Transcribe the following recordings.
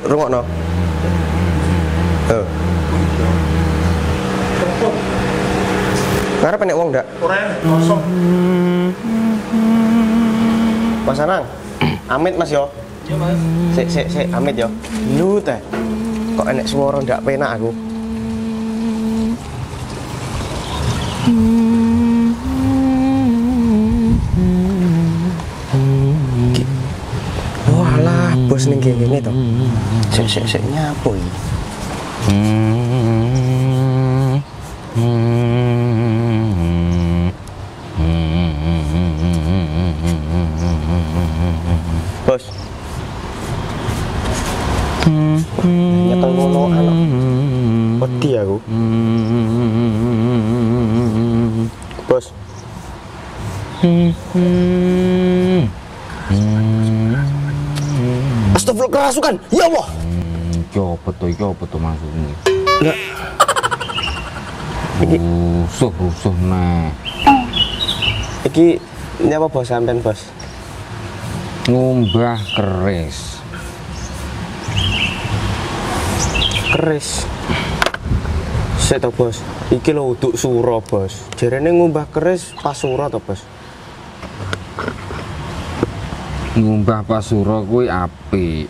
rungokno. Ngarep nek wong ndak? Ora kosong. Mas Anang. Amit Mas yo. Iya Mas. Sik amit yo. Lu teh. Kok enek suara ndak penak aku. Walah, bos ning kene to. Sik nyapo iki. Bos. Nyekel ngono anak. Wedi aku. Bos. Astagfirullah kerasukan. Ya Allah. Iki apa to maksudnya? Lah. Rusuh nah. Iki nyapa bos sampean, Bos? Ngumbah keris. Keris. Sik to, Bos. Iki lho uduk sura, Bos. Jarene ngumbah keris pas sura to, Bos? Ngumbah pasura kuwi apik.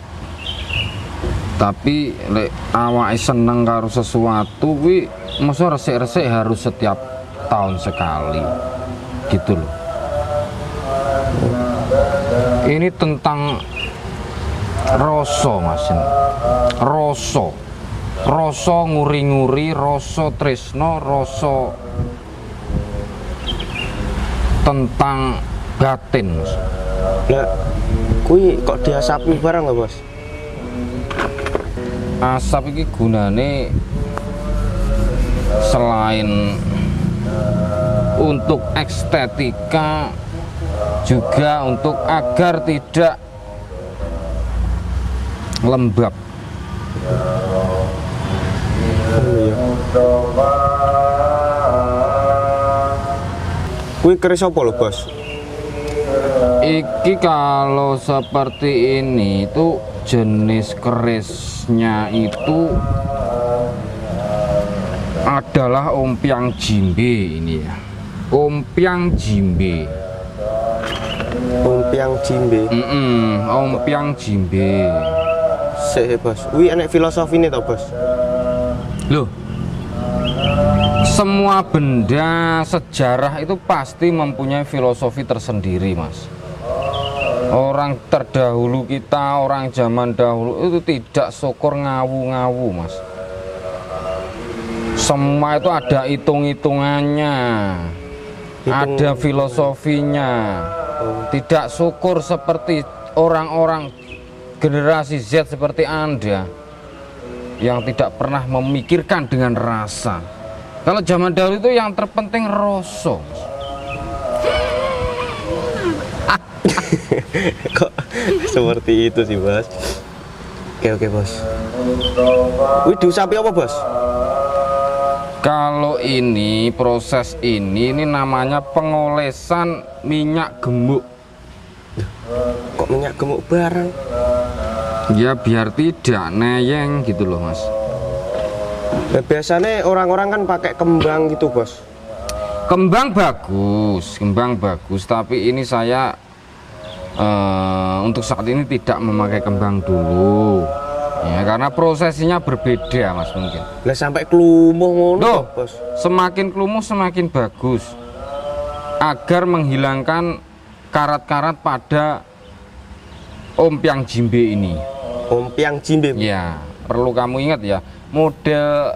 Tapi lek awake seneng karo sesuatu kuwi mesti resik-resik harus setiap tahun sekali. Gitu loh. Ini tentang rasa, Mas. Rasa nguri-nguri, rasa tresno, rasa tentang batin, Mas. Lah, kuwi kok diasapi barang lho, Bos? Asap iki gunane selain untuk estetika juga untuk agar tidak lembab. Kuwi keris apa lho, Bos? Iki kalau seperti ini itu jenis kerisnya itu adalah ompiang jimbe ini ya. Ompiang jimbe. Ompiang jimbe. Ompiang jimbe. Sik, Bos. Kuwi enek filosofine to, Bos? Loh. Semua benda sejarah itu pasti mempunyai filosofi tersendiri, Mas. Orang terdahulu kita, orang zaman dahulu itu tidak syukur ngawu-ngawu, Mas. Semua itu ada hitung-hitungannya, ada filosofinya. Tidak syukur seperti orang-orang generasi Z seperti Anda yang tidak pernah memikirkan dengan rasa. Kalau zaman dahulu itu yang terpenting rasa. Kok seperti itu sih, Bos? Oke, Bos. Wih, diusapi apa, Bos? Kalau ini proses ini namanya pengolesan minyak gemuk. Kok minyak gemuk bareng? Ya biar tidak neyeng gitu loh, Mas. Nah, biasanya orang-orang kan pakai kembang gitu, Bos. Kembang bagus, tapi ini saya untuk saat ini tidak memakai kembang dulu. Ya, karena prosesinya berbeda, Mas, mungkin. Lah sampai kelumuh ngono, Loh, Bos. semakin kelumuh semakin bagus. Agar menghilangkan karat-karat pada ompiang jimbe ini. Ompiang jimbe. Ya, perlu kamu ingat ya, model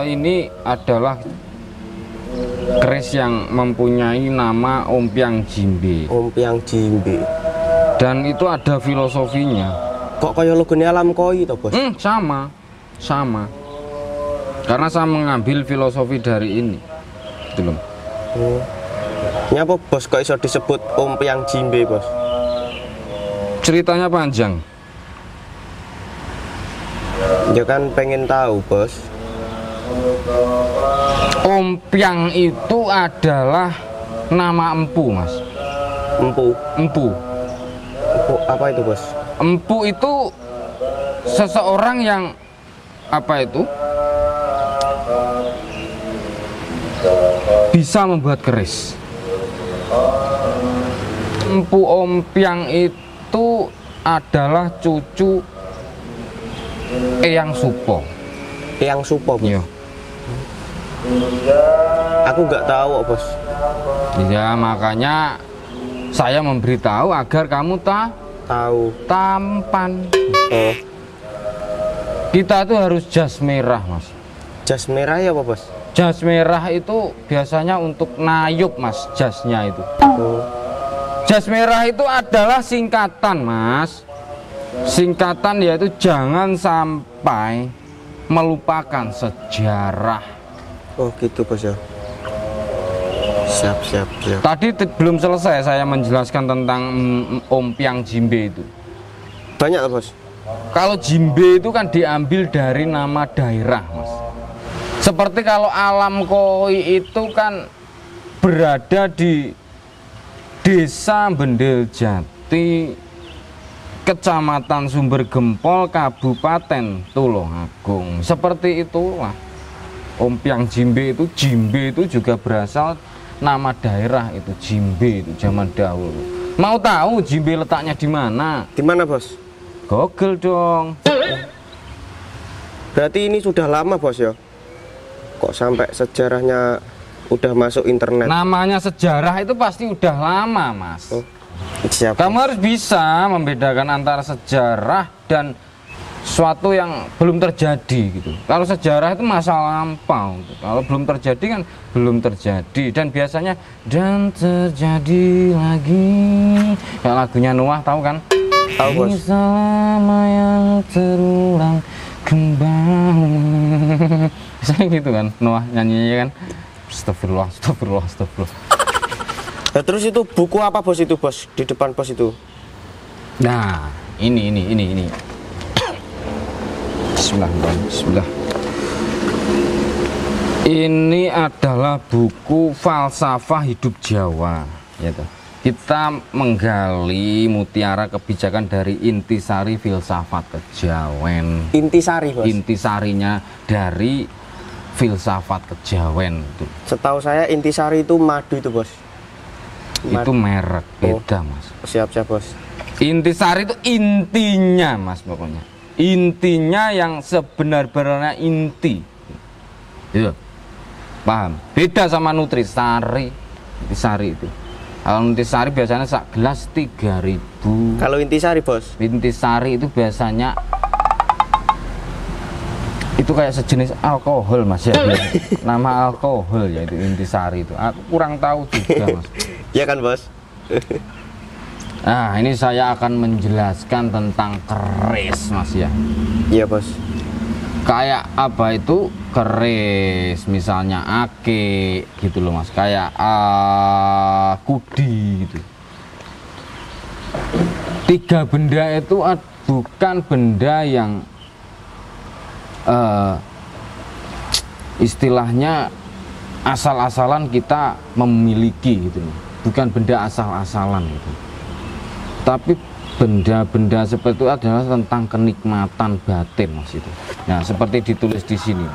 ini adalah keris yang mempunyai nama ompiang jimbe. Ompiang jimbe. Dan itu ada filosofinya. Kok kaya logone alam koi to, Bos? Sama. Karena saya mengambil filosofi dari ini. Gitu loh. Nyapa, Bos, kok iso disebut ompiang jimbe, Bos? Ceritanya panjang. Ya kan pengen tahu, Bos. Ompiang itu adalah nama empu, Mas. Empu. Empu. Apa itu, Bos? Empu itu seseorang yang apa itu bisa membuat keris. Empu Ompiang itu adalah cucu Eyang Supo. Eyang Supo, Bos. Iya. Aku nggak tahu, Bos. Ya, makanya saya memberitahu agar kamu Tahu. tampan. Oh, Kita tuh harus jas merah, Mas. jas merah ya, apa, Bos? Jas merah itu biasanya untuk nayup, Mas, jasnya itu. Oh, Jas merah itu adalah singkatan, Mas. Singkatan yaitu jangan sampai melupakan sejarah. oh gitu, Bos ya. Siap. Tadi belum selesai saya menjelaskan tentang Ompiang Jimbe itu. Banyak, Bos. Kalau Jimbe itu kan diambil dari nama daerah, Mas. Seperti kalau Alam Koi itu kan berada di Desa Bendeljati, Kecamatan Sumber Gempol, Kabupaten Tulungagung. Seperti itulah Ompiang Jimbe itu juga berasal nama daerah itu, Jimbe itu zaman dahulu. Mau tahu Jimbe letaknya di mana? Di mana, Bos? Google dong. Berarti ini sudah lama, Bos ya? Kok sampai sejarahnya udah masuk internet? Namanya sejarah itu pasti udah lama, Mas. Oh, siap. Kamu harus bisa membedakan antara sejarah dan suatu yang belum terjadi gitu. Kalau sejarah itu masa lampau, gitu. Kalau belum terjadi kan belum terjadi, dan biasanya dan terjadi lagi. Kayak lagunya Noah, tahu kan? Tahu, Bos. Selama yang terulang kembali. Misalnya gitu kan, Noah nyanyinya kan. Astagfirullah. Nah, terus itu buku apa, Bos, itu, Bos? Di depan Bos itu. Nah, ini. Bismillah. Ini adalah buku Falsafah Hidup Jawa, ya toh. Kita menggali mutiara kebijakan dari intisari filsafat kejawen. Intisari, Bos. Intisarinya dari filsafat kejawen itu. Setahu saya intisari itu madu itu, Bos. Itu merek beda, Mas. Siap, Bos. Intisari itu intinya, Mas, pokoknya. Intinya yang sebenar-benarnya inti. Iya. Paham? Beda sama nutrisari. Intisari itu. Kalau nutrisari biasanya sak gelas 3.000. Kalau intisari, Bos? Intisari itu biasanya itu kayak sejenis alkohol, Mas, ya. Nama alkohol ya itu intisari itu. Aku kurang tahu juga, Mas. Ya kan, Bos? Nah, ini saya akan menjelaskan tentang keris, Mas, ya. Iya, Bos. Kayak apa itu keris, misalnya ake gitu loh, Mas. Kayak kudi gitu. Tiga benda itu bukan benda yang istilahnya asal-asalan kita memiliki gitu loh. Bukan benda asal-asalan gitu. Tapi benda-benda seperti itu adalah tentang kenikmatan batin, Mas, itu. Nah, seperti ditulis di sini.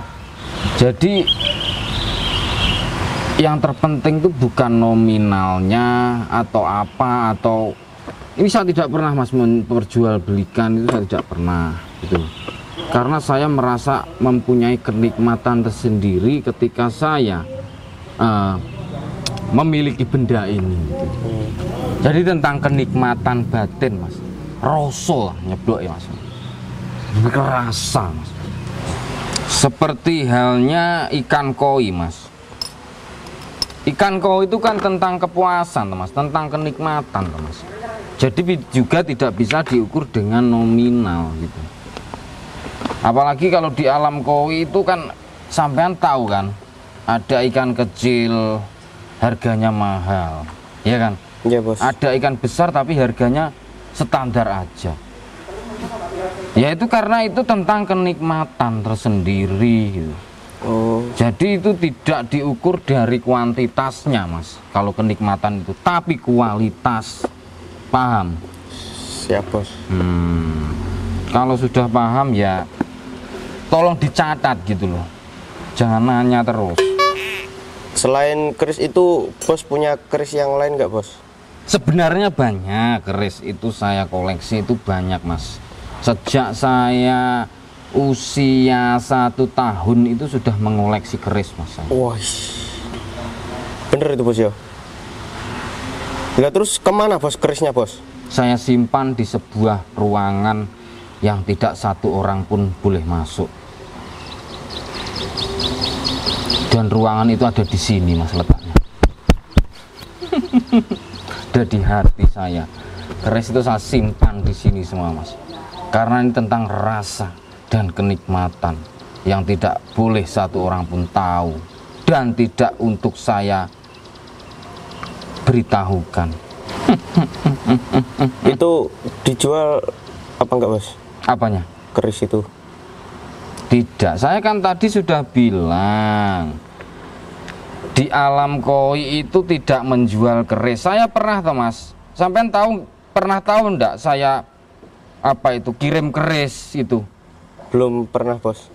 Jadi yang terpenting itu bukan nominalnya atau apa, atau ini saya tidak pernah, Mas, memperjualbelikan, itu saya tidak pernah gitu. Karena saya merasa mempunyai kenikmatan tersendiri ketika saya memiliki benda ini gitu. Jadi tentang kenikmatan batin, Mas. Rasa nyeblok ya, Mas. Kerasa, Mas. Seperti halnya ikan koi, Mas. Ikan koi itu kan tentang kepuasan, Mas, tentang kenikmatan, Mas. Jadi juga tidak bisa diukur dengan nominal gitu. Apalagi kalau di alam koi itu kan sampean tahu kan, ada ikan kecil harganya mahal, ya kan? Iya, Bos. Ada ikan besar tapi harganya standar aja. Ya itu karena itu tentang kenikmatan tersendiri gitu. Oh, Jadi itu tidak diukur dari kuantitasnya, Mas. Kalau kenikmatan itu, tapi kualitas. Paham? siap, Bos. Kalau sudah paham ya tolong dicatat gitu loh, jangan nanya terus. Selain keris itu, bos punya keris yang lain nggak, bos? Sebenarnya banyak keris itu saya koleksi, itu banyak mas. Sejak saya usia 1 tahun itu sudah mengoleksi keris mas saya. Wah, bener itu bos ya. Nah, terus kemana bos kerisnya bos? Saya simpan di sebuah ruangan yang tidak satu orang pun boleh masuk. Dan ruangan itu ada di sini mas letaknya. Ada di hati saya. Keris itu saya simpan di sini semua mas. Karena ini tentang rasa dan kenikmatan yang tidak boleh satu orang pun tahu dan tidak untuk saya beritahukan. Itu dijual apa enggak bos? Apanya? Keris itu? Tidak, saya kan tadi sudah bilang di alam koi itu tidak menjual keris. Saya pernah toh mas, sampean pernah tahu enggak saya apa itu kirim keris itu? Belum pernah bos.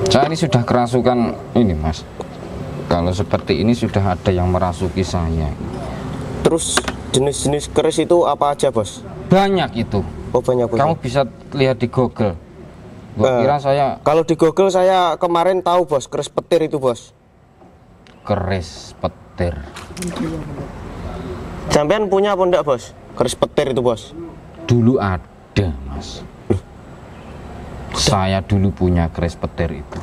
Saya ini sudah kerasukan ini mas. Kalau seperti ini sudah ada yang merasuki saya. Terus jenis-jenis keris itu apa aja bos? Banyak itu. Oh banyak bos. Kamu bisa lihat di Google. Gua kira saya kalau di Google saya kemarin tahu bos, keris petir itu bos. keris petir. Sampean punya apa enggak bos? Keris petir itu bos? Dulu ada mas. Saya dulu punya keris petir itu.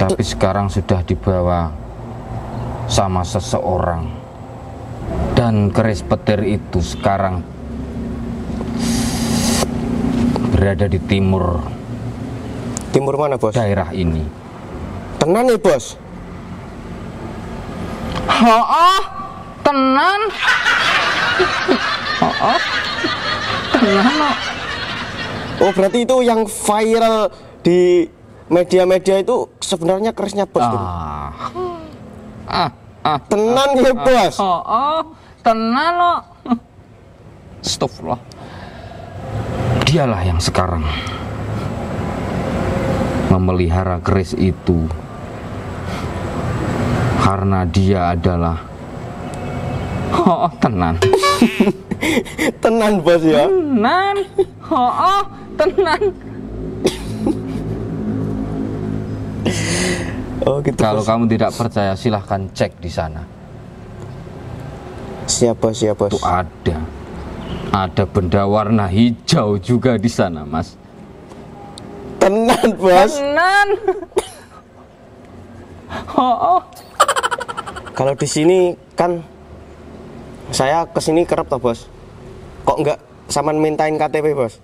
Tapi sekarang sudah dibawa sama seseorang. Dan keris petir itu sekarang berada di timur. Timur mana bos? Daerah ini. Tenan nih bos? Oh, tenan. Oh, tenan. Oh berarti itu yang viral di media-media itu sebenarnya kerisnya bos gitu? Tenan ya bos? Tenan lo. Astagfirullah. Dialah yang sekarang memelihara keris itu karena dia adalah tenan. Tenan bos ya? Tenan. Tenan. Oh gitu. Kalau bos. kamu tidak percaya silahkan cek di sana. Siapa bos? Itu ada benda warna hijau juga di sana mas. Tenan bos? Tenan. Kalau di sini kan saya kesini kerap toh bos. Kok enggak saman mintain KTP bos?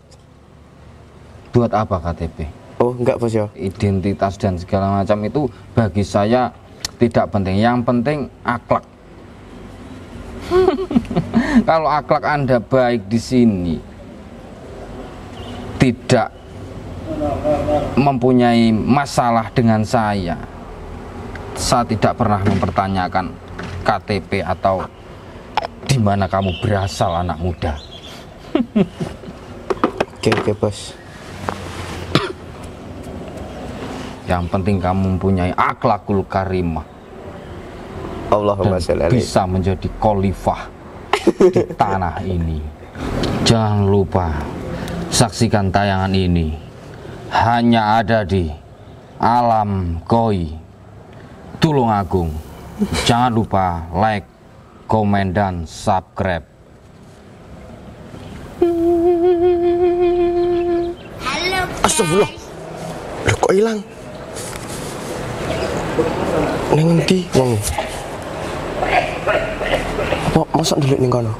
Buat apa KTP? Oh enggak bos ya? Identitas dan segala macam itu bagi saya tidak penting. Yang penting akhlak. Kalau akhlak Anda baik di sini, tidak mempunyai masalah dengan saya tidak pernah mempertanyakan KTP atau di mana kamu berasal anak muda. Oke bos. Yang penting kamu mempunyai akhlakul karimah. Allahumma sholli alaihi. Bisa menjadi khalifah di tanah ini. Jangan lupa saksikan tayangan ini hanya ada di Alam Koi Tulungagung. Jangan lupa like, komen, dan subscribe. Astagfirullah. Loh kok hilang? Neng endi wong? Apa masa ndelik ning kono?